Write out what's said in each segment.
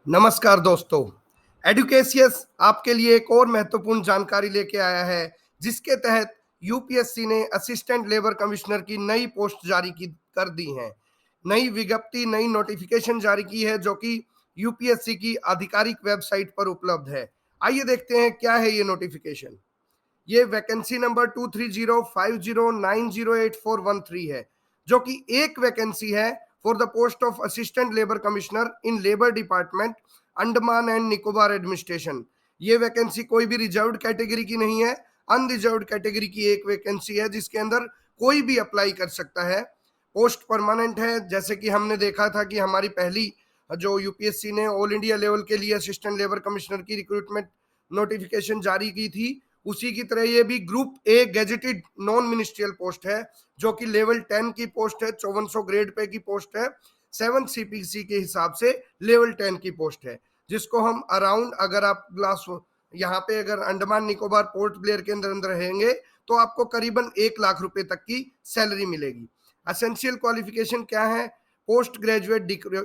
नमस्कार दोस्तों। एडुकेशियस आपके लिए एक और महत्वपूर्ण जानकारी लेके आया है, जिसके तहत यूपीएससी ने असिस्टेंट लेबर कमिश्नर की नई पोस्ट जारी की कर दी हैं। नई विज्ञप्ति, नई नोटिफिकेशन जारी की है, जो कि यूपीएससी की आधिकारिक वेबसाइट पर उपलब्ध है। आइए देखते हैं क्या है ये नोटिफिकेशन। ये वैकेंसी नंबर 2305090841 है, जो कि एक वैकेंसी है for the post of assistant labour commissioner in labour department, Andaman and Nicobar administration. ये वैकेंसी कोई भी रिजर्व्ड कैटेगरी की नहीं है, अनरिजर्व्ड कैटेगरी की एक वैकेंसी है, जिसके अंदर कोई भी अप्लाई कर सकता है। पोस्ट परमानेंट है। जैसे कि हमने देखा था कि हमारी पहली जो यूपीएससी ने ऑल इंडिया लेवल के लिए असिस्टेंट लेबर कमिश्नर की रिक्रूटमेंट नोटिफिकेशन जारी की थी, उसी की तरह ये भी group A gazetted non ministerial post है, जो कि लेवल 10 की पोस्ट है, 5400 ग्रेड पे की पोस्ट है, 7 सीपीसी के हिसाब से लेवल 10 की पोस्ट है, जिसको हम अराउंड, अगर आप क्लास यहाँ पे अगर अंडमान निकोबार पोर्ट ब्लेयर के अंदर रहेंगे तो आपको करीबन 1 लाख रुपए तक की सैलरी मिलेगी। एसेंशियल क्वालिफिकेशन क्या है? पोस्ट ग्रेजुएट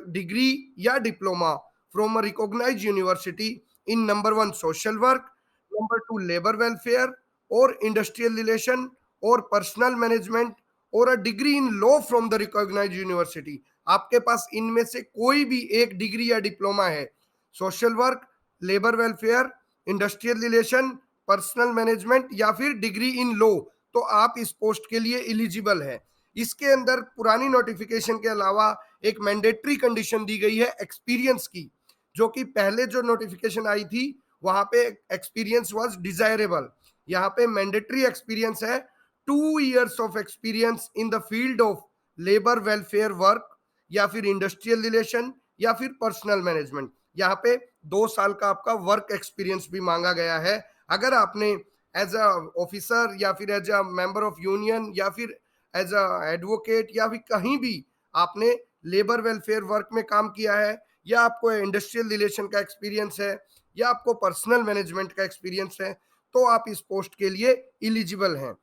डिग्री या diploma from a recognised university in number 1 social work, number 2 labour welfare और इंडस्ट्रियल रिलेशन और पर्सनल मैनेजमेंट, और a degree in law from the recognised university. आपके पास इनमें से कोई भी एक डिग्री या डिप्लोमा है, social work, labour welfare, industrial relation, personal management या फिर डिग्री इन लॉ, तो आप इस पोस्ट के लिए एलिजिबल है। इसके अंदर पुरानी नोटिफिकेशन के अलावा एक मैंडेटरी कंडीशन दी गई है एक्सपीरियंस की, जो कि पहले जो नोटिफिकेशन आई थी वहां पे एक्सपीरियंस वाज डिजायरेबल। यहाँ पे मैंडेटरी एक्सपीरियंस है 2 years of experience in the field of labour welfare work या फिर इंडस्ट्रियल रिलेशन या फिर पर्सनल मैनेजमेंट। यहाँ पे 2 साल का आपका वर्क एक्सपीरियंस भी मांगा गया है। अगर आपने एज अ ऑफिसर या फिर as a member of union या फिर एज अ एडवोकेट या फिर कहीं भी आपने लेबर वेलफेयर वर्क में काम किया है, या आपको इंडस्ट्रियल रिलेशन का एक्सपीरियंस है, या आपको पर्सनल मैनेजमेंट का एक्सपीरियंस है, तो आप इस पोस्ट के लिए एलिजिबल हैं।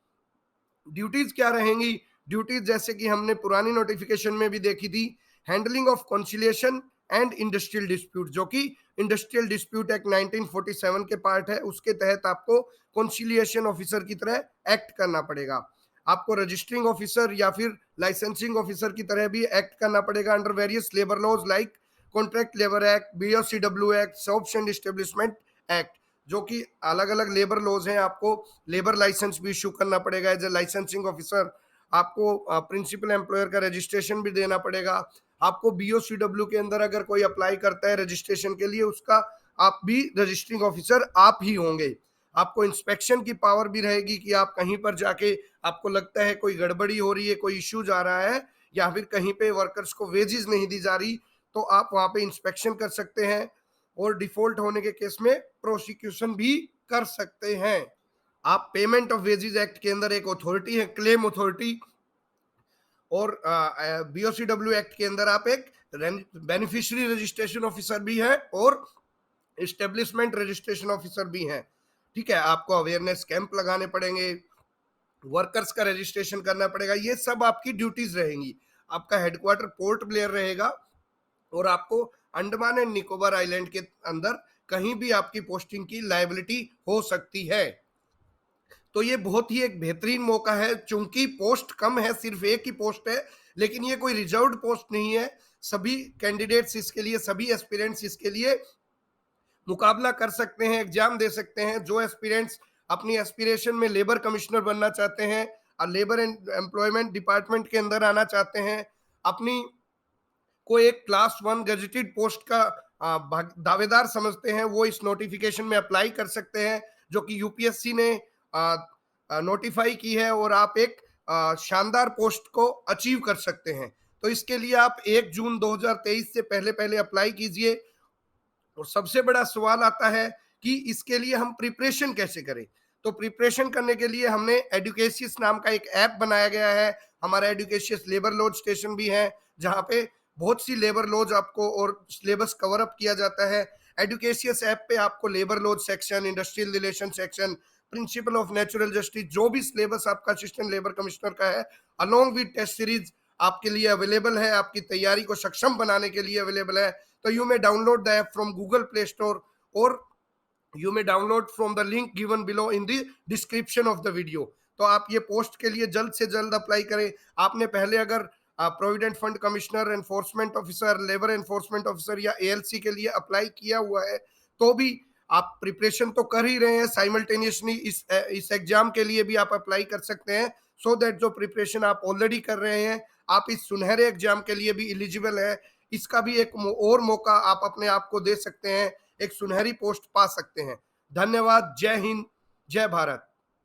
ड्यूटीज क्या रहेंगी? ड्यूटीज जैसे कि हमने पुरानी नोटिफिकेशन में भी देखी थी, handling of conciliation and industrial dispute, जो कि इंडस्ट्रियल डिस्प्यूट एक्ट 1947 के पार्ट है, उसके तहत आपको कॉन्सिलिएशन ऑफिसर की तरह एक्ट करना पड़ेगा। आपको रजिस्टरिंग ऑफिसर या फिर लाइसेंसिंग ऑफिसर की तरह भी एक्ट करना पड़ेगा under various labour laws like contract labour act, BOCW act, shops and establishment act, जो कि अलग अलग लेबर लॉज हैं। आपको लेबर लाइसेंस भी इशू करना पड़ेगा एज ए लाइसेंसिंग ऑफिसर। आपको प्रिंसिपल एम्प्लॉयर का रजिस्ट्रेशन भी देना पड़ेगा। आपको बीओसीडब्ल्यू के अंदर अगर कोई अप्लाई करता है रजिस्ट्रेशन के लिए, उसका आप भी रजिस्टरिंग ऑफिसर आप ही होंगे। आपको इंस्पेक्शन की पावर भी रहेगी कि आप कहीं पर जाके आपको लगता है कोई गड़बड़ी हो रही है, कोई इश्यू जा रहा है, या फिर कहीं पे वर्कर्स को वेजेस नहीं दी जा रही, तो आप वहां पे इंस्पेक्शन कर सकते हैं और डिफॉल्ट होने के केस में प्रोसिक्यूशन भी कर सकते हैं। आप पेमेंट ऑफ वेजेस एक्ट के अंदर एक अथॉरिटी है, क्लेम अथॉरिटी, और बीओसीडब्ल्यू एक्ट के अंदर आप एक बेनिफिशियरी रजिस्ट्रेशन ऑफिसर भी है और एस्टेब्लिशमेंट रजिस्ट्रेशन ऑफिसर भी हैं। ठीक है, आपको अवेयरनेस कैंप लगाने पड़ेंगे, वर्कर्स का रजिस्ट्रेशन करना पड़ेगा, ये सब आपकी ड्यूटीज रहेंगी। आपका हेडक्वार्टर पोर्ट ब्लेयर रहेगा और आपको अंडमान एंड निकोबार आइलैंड के अंदर कहीं भी आपकी पोस्टिंग की लायबिलिटी हो सकती है। तो ये बहुत ही एक बेहतरीन मौका है, चूंकि पोस्ट कम है, सिर्फ एक ही पोस्ट है, लेकिन ये कोई रिजर्व्ड पोस्ट नहीं है। सभी कैंडिडेट्स इसके लिए, सभी एस्पिरेंट्स इसके लिए मुकाबला कर सकते हैं, एग्जाम दे सकते हैं। जो एस्पिरेंट्स अपनी एस्पिरेशन में लेबर कमिश्नर बनना चाहते हैं और लेबर एंड एम्प्लॉयमेंट डिपार्टमेंट के अंदर आना चाहते हैं, अपनी को एक क्लास 1 गजेटेड पोस्ट का दावेदार समझते हैं, वो इस नोटिफिकेशन में अप्लाई कर सकते हैं, जो कि यूपीएससी ने नोटिफाई की है, और आप एक शानदार पोस्ट को अचीव कर सकते हैं। तो इसके लिए आप 1 जून 2023 से पहले पहले अप्लाई कीजिए। और सबसे बड़ा सवाल आता है कि इसके लिए हम प्रिपरेशन कैसे करें। तो प्रिपरेशन करने के लिए हमने एडुकेशियस नाम का एक ऐप बनाया गया है। हमारा एडुकेशियस लेबर लॉज स्टेशन भी है, जहाँ पे बहुत सी लेबर लॉज आपको और सिलेबस कवर अप किया जाता है। एडुकेशियस ऐप पे आपको labour laws section, industrial relation section, principal of natural justice, जो भी सिलेबस आपका असिस्टेंट लेबर कमिश्नर का है, अलोंग विद टेस्ट सीरीज आपके लिए अवेलेबल है, आपकी तैयारी को सक्षम बनाने के लिए अवेलेबल है। तो you may download the app from Google Play Store और you may download from the link given below in the description of the video. तो आप ये पोस्ट के लिए जल्द से जल्द अप्लाई करें। आपने पहले अगर provident fund commissioner, enforcement officer, labour enforcement officer या एएलसी के लिए अप्लाई किया हुआ है तो भी आप प्रिपरेशन तो कर ही रहे हैं, साइमल्टेनियसली इस एग्जाम के लिए भी आप अप्लाई कर सकते हैं, सो दैट जो प्रिपरेशन आप ऑलरेडी कर रहे हैं आप इस सुनहरे एग्जाम के लिए भी एलिजिबल है। इसका भी एक और मौका आप अपने आप को दे सकते हैं, एक सुनहरी पोस्ट पा सकते हैं। धन्यवाद। जय हिंद, जय भारत।